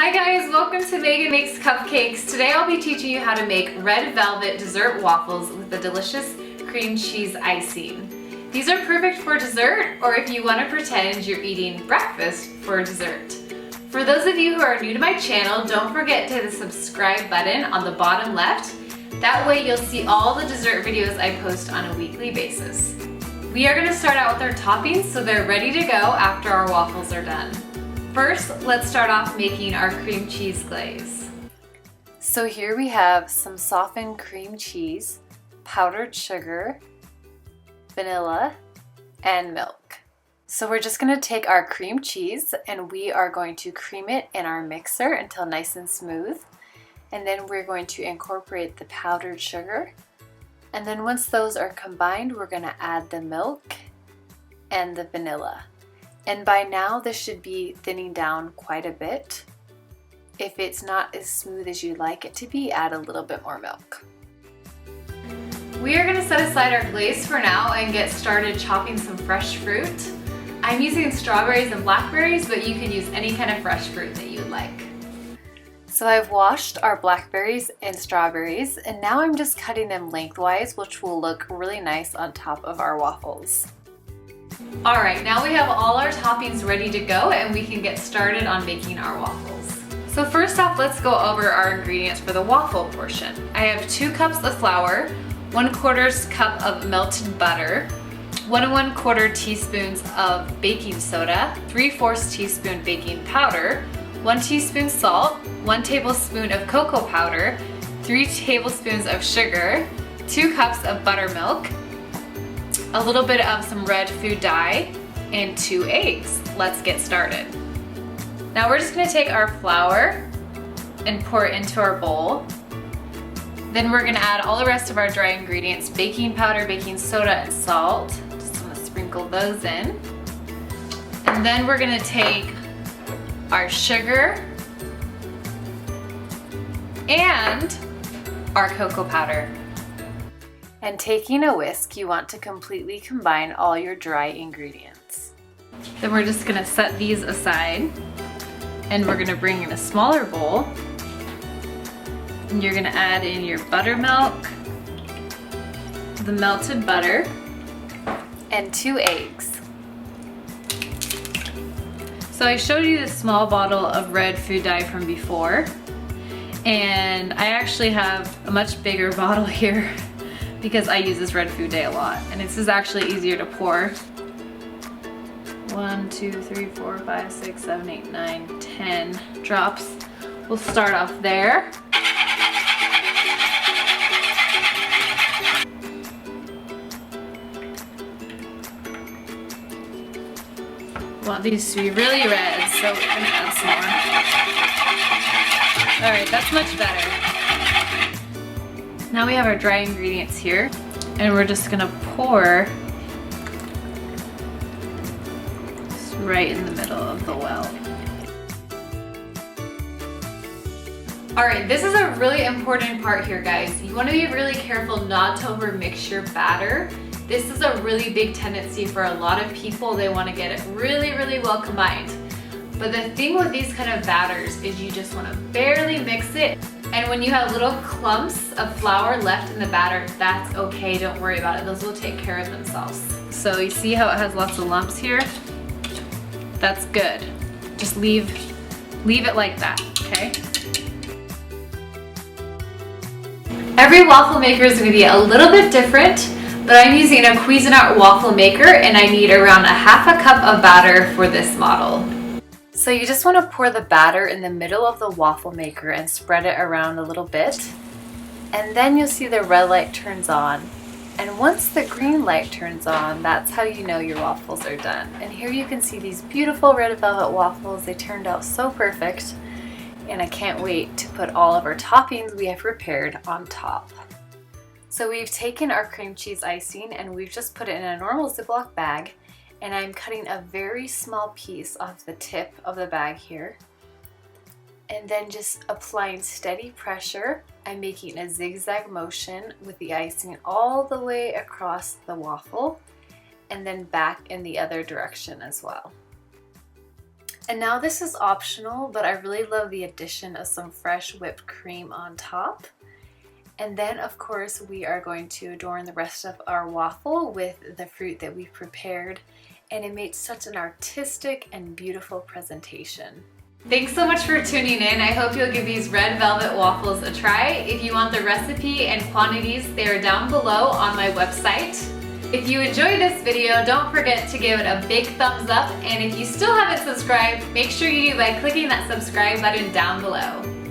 Hi guys, welcome to Megan Makes Cupcakes. Today I'll be teaching you how to make red velvet dessert waffles with the delicious cream cheese icing. These are perfect for dessert or if you want to pretend you're eating breakfast for dessert. For those of you who are new to my channel, don't forget to hit the subscribe button on the bottom left. That way you'll see all the dessert videos I post on a weekly basis. We are going to start out with our toppings so they're ready to go after our waffles are done. First, let's start off making our cream cheese glaze. So here we have some softened cream cheese, powdered sugar, vanilla, and milk. So we're just going to take our cream cheese and we are going to cream it in our mixer until nice and smooth. And then we're going to incorporate the powdered sugar. And then once those are combined, we're going to add the milk and the vanilla. And by now this should be thinning down quite a bit. If it's not as smooth as you'd like it to be, add a little bit more milk. We are going to set aside our glaze for now and get started chopping some fresh fruit. I'm using strawberries and blackberries, but you can use any kind of fresh fruit that you'd like. So I've washed our blackberries and strawberries, and now I'm just cutting them lengthwise, which will look really nice on top of our waffles. Alright, now we have all our toppings ready to go and we can get started on making our waffles. So first off, let's go over our ingredients for the waffle portion. I have 2 cups of flour, 1/4 cup of melted butter, 1 1/4 teaspoons of baking soda, 3/4 teaspoon baking powder, 1 teaspoon salt, 1 tablespoon of cocoa powder, 3 tablespoons of sugar, 2 cups of buttermilk, a little bit of some red food dye, and 2 eggs. Let's get started. Now we're just going to take our flour and pour it into our bowl. Then we're going to add all the rest of our dry ingredients, baking powder, baking soda, and salt. Just want to sprinkle those in. And then we're going to take our sugar and our cocoa powder. And taking a whisk, you want to completely combine all your dry ingredients. Then we're just going to set these aside and we're going to bring in a smaller bowl and you're going to add in your buttermilk, the melted butter, and 2 eggs. So I showed you this small bottle of red food dye from before, and I actually have a much bigger bottle here because I use this red food dye a lot, and this is actually easier to pour. 1, 2, 3, 4, 5, 6, 7, 8, 9, 10 drops. We'll start off there. We want these to be really red, so we're gonna add some more. Alright, that's much better. Now we have our dry ingredients here, and we're just gonna pour just right in the middle of the well. Alright, this is a really important part here, guys. You want to be really careful not to overmix your batter. This is a really big tendency for a lot of people. They want to get it really, really well combined. But the thing with these kind of batters is you just want to barely mix it. And when you have little clumps of flour left in the batter, that's okay, don't worry about it. Those will take care of themselves. So you see how it has lots of lumps here? That's good. Just leave it like that, okay? Every waffle maker is going to be a little bit different, but I'm using a Cuisinart waffle maker and I need around 1/2 cup of batter for this model. So you just want to pour the batter in the middle of the waffle maker and spread it around a little bit. And then you'll see the red light turns on. And once the green light turns on, that's how you know your waffles are done. And here you can see these beautiful red velvet waffles. They turned out so perfect. And I can't wait to put all of our toppings we have prepared on top. So we've taken our cream cheese icing and we've just put it in a normal Ziploc bag. And I'm cutting a very small piece off the tip of the bag here. And then just applying steady pressure. I'm making a zigzag motion with the icing all the way across the waffle and then back in the other direction as well. And now this is optional, but I really love the addition of some fresh whipped cream on top. And then of course we are going to adorn the rest of our waffle with the fruit that we've prepared, and it made such an artistic and beautiful presentation. Thanks so much for tuning in. I hope you'll give these red velvet waffles a try. If you want the recipe and quantities, they are down below on my website. If you enjoyed this video, don't forget to give it a big thumbs up, and if you still haven't subscribed, make sure you do by clicking that subscribe button down below.